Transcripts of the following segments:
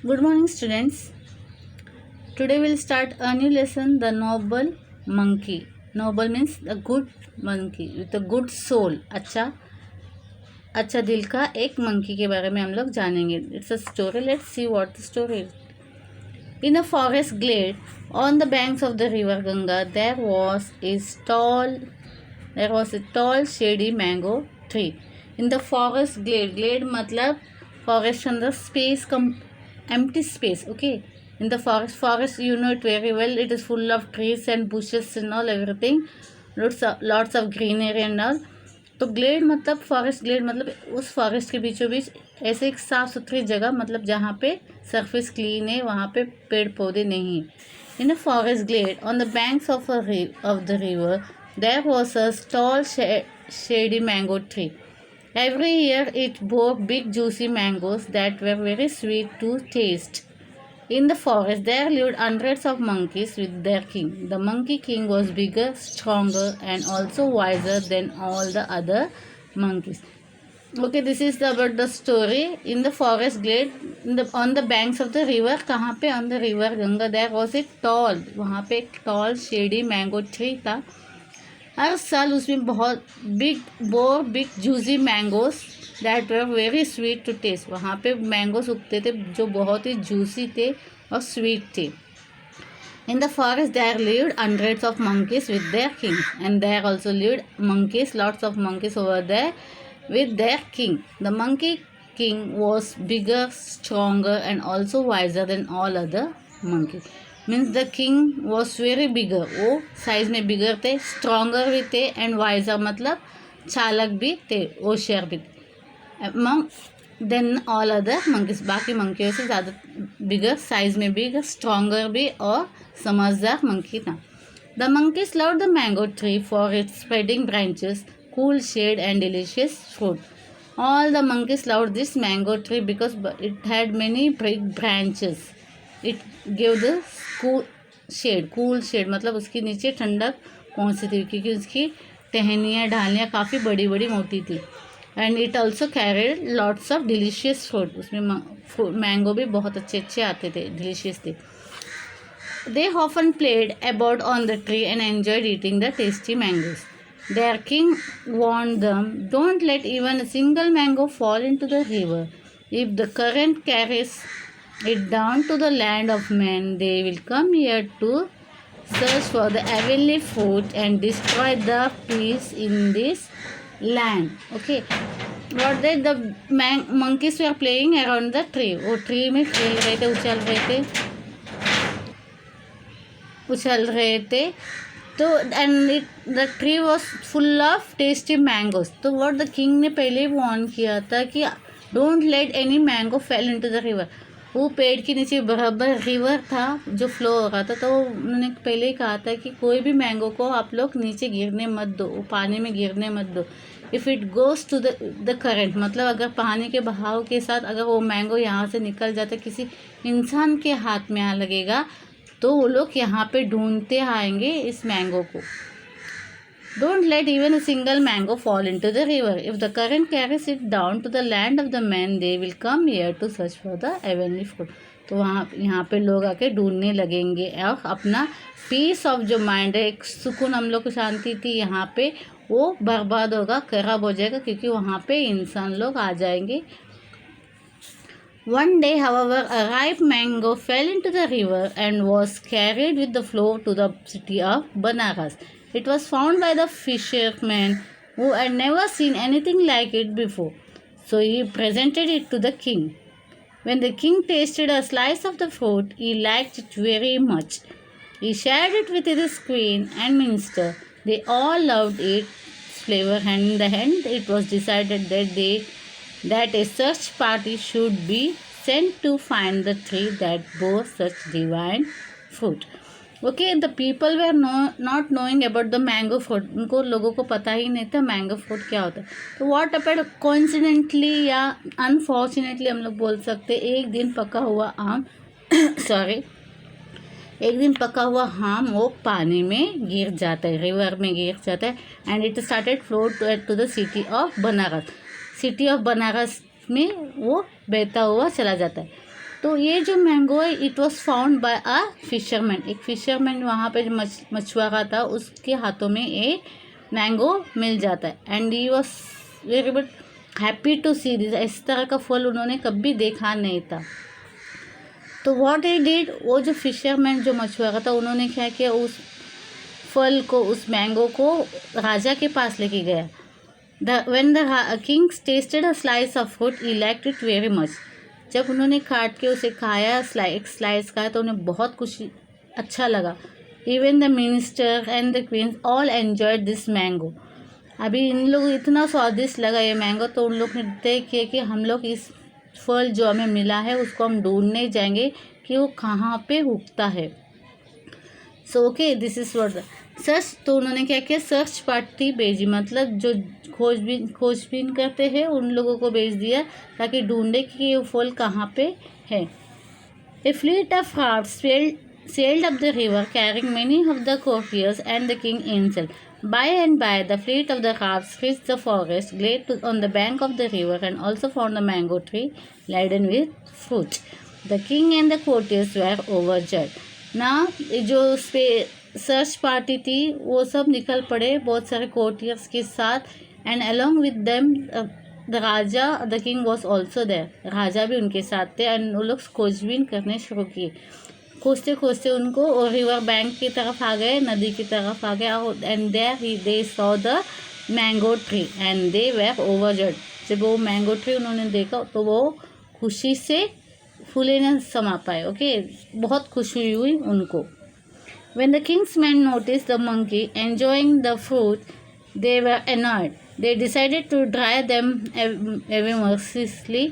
Good morning, students. Today we'll start a new lesson, the noble monkey. Noble means the good monkey with a good soul. अच्छा दिल का एक monkey के बारे में हम लोग जानेंगे. It's a story. Let's see what the story is. In a forest glade on the banks of the river Ganga, there was a tall shady mango tree. In the forest glade मतलब forest अंदर space empty space. Okay, in the forest you know it very well, it is full of trees and bushes and all, everything, lots of greenery and all. तो Glade मतलब forest, Glade मतलब उस forest के बीचों बीच ऐसे एक साफ़ सुथरी जगह, मतलब जहाँ पे सरफेस क्लीन है, वहाँ पे पेड़ पौधे नहीं है. In a forest glade on the banks of the river there was a tall shady mango tree. Every year it bore big juicy mangoes that were very sweet to taste. In the forest there lived hundreds of monkeys with their king. The monkey king was bigger, stronger and also wiser than all the other monkeys. Okay, this is about the story. In the forest glade, on the banks of the river, कहाँ पे? On the river Ganga, there was a tall, वहाँ पे एक tall shady mango tree था. हर साल उसमें बहुत big juicy mangoes that were very sweet to taste. वहाँ पे मैंगोस उगते थे जो बहुत ही जूसी थे और स्वीट थे. In the forest there lived hundreds of monkeys with their king and there also lived monkeys, lots of monkeys over there with their king. The monkey king was bigger, stronger and also wiser than all other monkeys. Means the king was very bigger, वो size में बिगर थे, stronger भी थे and visor मतलब चालक भी थे, होशियार भी थे देन ऑल अदर मंकीज. बाकी मंकियों से ज़्यादा बिगर, साइज में बिगर, स्ट्रॉन्गर भी और समझदार मंकी था. The monkeys loved the mango tree for its spreading branches, cool shade and delicious fruit. All the monkeys loved this mango tree because it had many big branches. It gave the cool shade मतलब उसके नीचे ठंडक पहुँचती थी क्योंकि उसकी टहनियाँ, ढालियाँ काफ़ी बड़ी बड़ी मोटी थी. And it also carried lots of delicious fruit. उसमें मैंगो भी बहुत अच्छे अच्छे आते थे, डिलीशियस थे. They often played about on the tree and enjoyed eating the tasty mangoes. Their king warned them, don't let even a single mango fall into the river. If the current carries it down to the land of men, they will come here to search for the heavenly fruit and destroy the peace in this land. Okay. What did the monkeys were playing around the tree? वो tree में खेल रहे थे, उछल रहे थे. तो and the tree was full of tasty mangoes. तो व्हाट द किंग ने पहले ही वार्न किया था कि don't let any mango fail into the river. वो पेड़ के नीचे बराबर रिवर था जो फ्लो हो रहा था, तो उन्होंने पहले ही कहा था कि कोई भी मैंगो को आप लोग नीचे गिरने मत दो, वो पानी में गिरने मत दो. If it goes to the current मतलब अगर पानी के बहाव के साथ अगर वो मैंगो यहाँ से निकल जाता, किसी इंसान के हाथ में आ लगेगा, तो वो लोग यहाँ पे ढूंढते आएंगे इस मैंगो को. Don't let even a single mango fall into the river. If the current carries it down to the land of the man, they will come here to search for the heavenly fruit. तो यहाँ पे लोग आके ढूंढने लगेंगे और अपना piece of जो माइंड है, एक सुकून, हम लोग को शांति थी यहाँ पे, वो बर्बाद होगा, खराब हो जाएगा क्योंकि वहाँ पे इंसान लोग आ जाएंगे. One day, however, a ripe mango fell into the river and was carried with the flow to the city of Banaras. It was found by the fisherman who had never seen anything like it before. So he presented it to the king. When the king tasted a slice of the fruit, he liked it very much. He shared it with his queen and minister. They all loved its flavor, and in the end, it was decided that a search party should be sent to find the tree that bore such divine fruit. Okay, the people were not knowing about the mango fruit. उनको लोगों को पता ही नहीं था mango fruit क्या होता है. तो what happened, coincidentally या unfortunately हम लोग बोल सकते, एक दिन पका हुआ आम एक दिन पका हुआ आम वो पानी में गिर जाता है, रिवर में गिर जाता है. And it started flow to the city of Banaras. City of Banaras में वो बहता हुआ चला जाता है. तो ये जो मैंगो है it was found by a fisherman, एक फिशरमैन वहाँ पे जो मछुआरा था उसके हाथों में ये मैंगो मिल जाता है। And he was very but happy to see this, इस तरह का फल उन्होंने कभी देखा नहीं था। तो व्हाट ही डिड, वो जो फिशरमैन जो मछुआरा था उन्होंने क्या किया, उस फल को, उस मैंगो को राजा के पास लेके गया। when the king tasted a slice of fruit he liked it very much, जब उन्होंने काट के उसे खाया, एक स्लाइस खाया तो उन्हें बहुत खुशी अच्छा लगा। Even the minister and the queens all enjoyed this mango, अभी इन लोग इतना स्वादिष्ट लगा ये मैंगो, तो उन लोग ने तय किया कि हम लोग इस फल जो हमें मिला है उसको हम ढूंढने जाएंगे कि वो कहाँ पे उगता है। So okay, this is what search, तो उन्होंने क्या किया, सर्च पार्टी भेजी, मतलब जो खोजबीन करते हैं उन लोगों को भेज दिया ताकि ढूंढे कि ये फल कहाँ पे है। A fleet of hearts sailed up the river carrying many of the courtiers and the king himself. By and by the fleet of the harps reached the forest glade on the bank of the river and also found a mango tree laden with fruit. The king and the courtiers were overjoyed. Now जो search party थी वो सब निकल पड़े बहुत सारे courtiers के साथ, and along with them the raja, the king was also there, राजा भी उनके साथ थे। एंड वो लोग खोजबीन करने शुरू किए, खोजते खोजते उनको और रिवर बैंक की तरफ आ गए, नदी की तरफ आ गए। And there they saw the mango tree and they were overjoyed, जब वो मैंगो ट्री उन्होंने देखा तो वो खुशी से फूले न समा पाए। ओके, बहुत खुशी हुई उनको। When the king's men noticed the monkey enjoying the fruit, they were annoyed. They decided to drive them away mercilessly.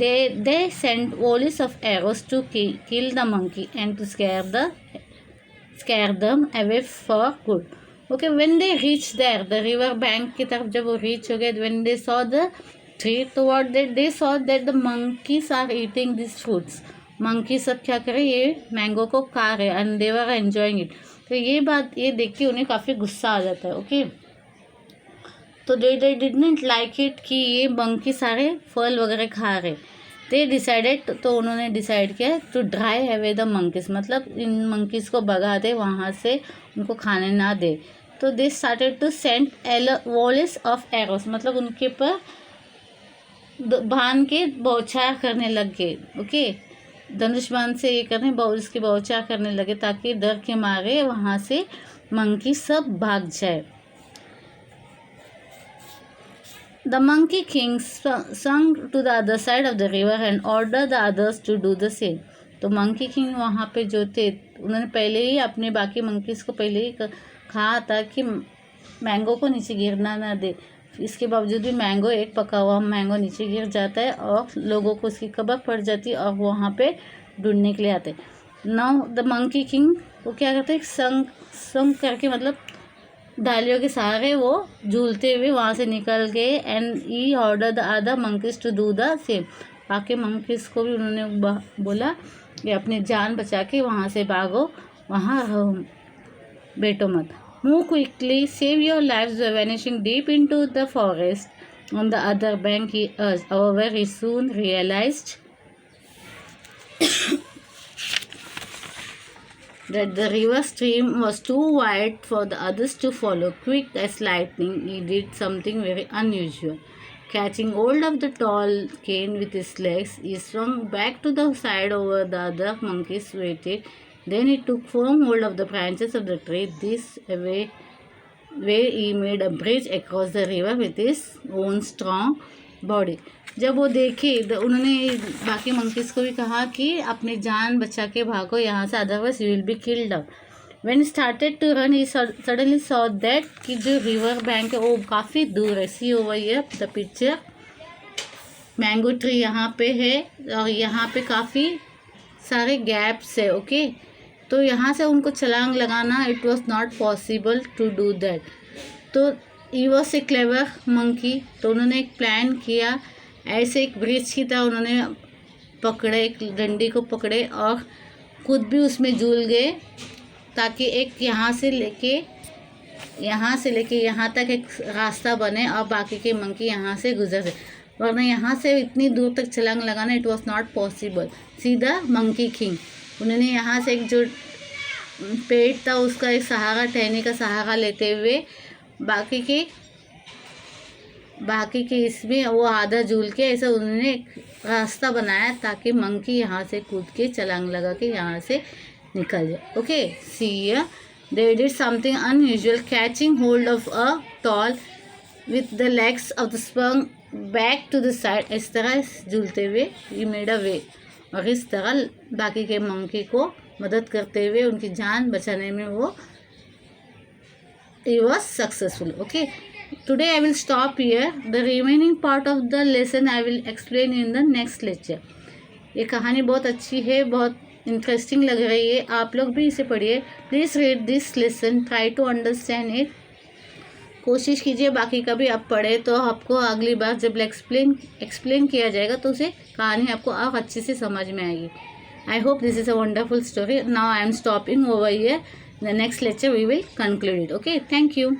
They sent volleys of arrows to kill the monkey and to scare them away for good. Okay, when they reached there, the river bank की तरफ जब वो reach हो गए, when they saw the tree, तो what they saw that the monkeys are eating these fruits. Monkey सब क्या करे, ये मैंगो को खा रहे, and they were enjoying it. तो ये बात ये देख के उन्हें काफ़ी गुस्सा आ जाता है। ओके, तो दे डिडंट लाइक इट कि ये मंकी सारे फल वगैरह खा रहे। दे डिसाइडेड, तो उन्होंने डिसाइड किया to drive away the monkeys, मतलब इन मंकीज को भगा दे, वहाँ से उनको खाने ना दे। तो they started to send volleys of arrows, मतलब उनके पर बांध के बौछार करने लग गए। ओके, धनुष बाण से ये करने उसकी बौछार करने लगे ताकि डर के मारे वहाँ से मंकी सब भाग जाए। The monkey king sung to the other side of the river and order the others to do the same. तो मंकी किंग वहाँ पे जो थे उन्होंने पहले ही अपने बाकी मंकीज को पहले ही कहा था कि मैंगो को नीचे गिरना ना दे। इसके बावजूद भी मैंगो, एक पका हुआ मैंगो नीचे गिर जाता है और लोगों को उसकी खबर पड़ जाती है और वहाँ पे ढूंढने के लिए आते। नाउ द मंकी किंग वो क्या करते हैं, संग करके, मतलब डालियों के सहारे वो झूलते हुए वहाँ से निकल गए। And he order the other monkeys to do the same, बाकी मंकीज को भी उन्होंने बोला कि अपनी जान बचा के वहाँ से भागो, वहाँ रहो, बैठो मत। Move quickly, save your lives by vanishing deep into the forest on the other bank, he urged. However, he soon realized that the river stream was too wide for the others to follow. Quick as lightning, he did something very unusual. Catching hold of the tall cane with his legs, he swung back to the side over the other monkeys waited. Then he took firm hold of the branches of the tree. This way he made a bridge across the river with his own strong body. जब वो देखे तो उन्होंने बाकी monkeys को भी कहा कि अपनी जान बचा के भागो यहाँ से, otherwise you will be killed. When he started to run, he suddenly saw that कि जो रिवर बैंक है वो काफ़ी दूर है। See over here the picture, mango tree यहाँ पे है और यहाँ पे काफ़ी सारे गैप्स है। ओके, तो यहाँ से उनको छलांग लगाना it was not possible to do that. तो he was a clever monkey, तो उन्होंने एक प्लान किया, ऐसे एक ब्रिज की तरह उन्होंने पकड़े, एक डंडी को पकड़े और खुद भी उसमें झूल गए ताकि एक यहाँ से लेके यहाँ तक एक रास्ता बने और बाकी के मंकी यहाँ से गुजर जाए। वरना यहाँ से इतनी दूर तक छलांग लगाना it was not possible. See the monkey king, उन्होंने यहाँ से एक जो पेड़ था उसका एक सहारा, टहनी का सहारा लेते हुए बाकी के इसमें वो आधा झूल के ऐसा उन्होंने एक रास्ता बनाया ताकि मंकी यहाँ से कूद के छलांग लगा के यहाँ से निकल जाए। Okay, see here they did something unusual, catching hold of a tall with the legs of the sprung back to the side. इस तरह झूलते हुए ये मेड अ वे, और इस तरह बाकी के मंकी को मदद करते हुए उनकी जान बचाने में वो he was successful. Okay, today I will stop here. The remaining part of the lesson I will explain in the next lecture. ये कहानी बहुत अच्छी है, बहुत इंटरेस्टिंग लग रही है, आप लोग भी इसे पढ़िए। Please read this lesson, try to understand it. कोशिश कीजिए बाकी का भी आप पढ़े तो आपको अगली बार जब एक्सप्लेन किया जाएगा तो उसे कहानी आपको और अच्छे से समझ में आएगी। I hope this is a wonderful story. Now I am stopping over here. In the next lecture we will conclude it. Okay, thank you.